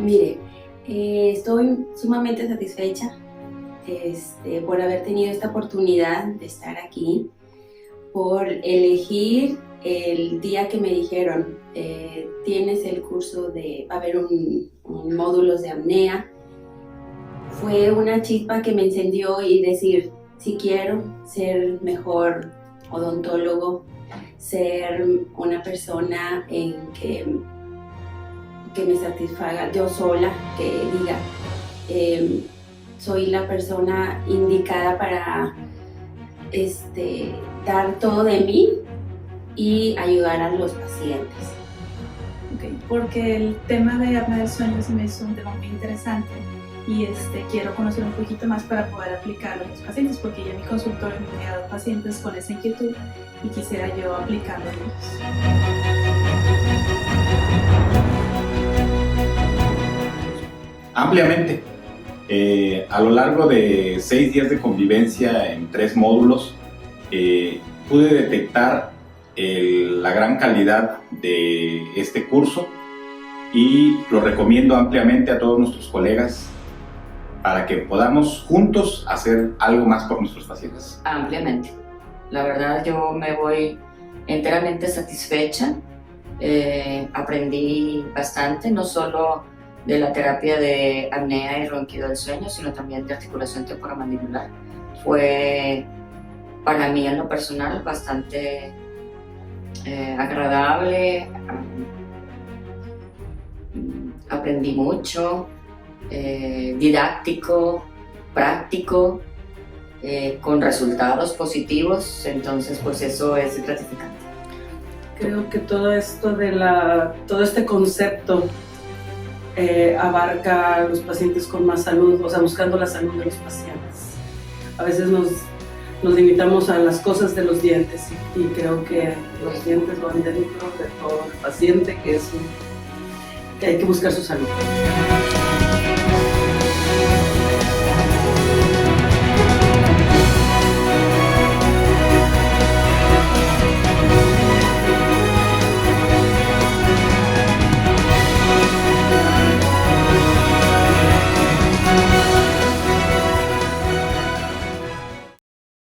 Mire, estoy sumamente satisfecha por haber tenido esta oportunidad de estar aquí, por elegir el día que me dijeron, tienes el curso va a haber un módulos de apnea. Fue una chispa que me encendió y decir, si quiero ser mejor odontólogo, ser una persona que me satisfaga yo sola, que diga, soy la persona indicada para dar todo de mí y ayudar a los pacientes. Okay, porque el tema de apnea del sueño se me hizo un tema muy interesante y quiero conocer un poquito más para poder aplicarlo a los pacientes, porque ya mi consultorio me ha dado pacientes con esa inquietud y quisiera yo aplicarlo en ellos. Ampliamente. A lo largo de 6 días de convivencia en 3 módulos, pude detectar la gran calidad de este curso y lo recomiendo ampliamente a todos nuestros colegas para que podamos juntos hacer algo más por nuestros pacientes. Ampliamente. La verdad, yo me voy enteramente satisfecha. Aprendí bastante, no solo de la terapia de apnea y ronquido del sueño, sino también de articulación temporomandibular. Fue para mí en lo personal bastante agradable, aprendí mucho, didáctico, práctico, con resultados positivos, entonces pues eso es gratificante. Creo que todo este concepto abarca a los pacientes con más salud, o sea, buscando la salud de los pacientes. A veces nos limitamos a las cosas de los dientes y creo que los dientes van dentro de todo el paciente, que hay que buscar su salud.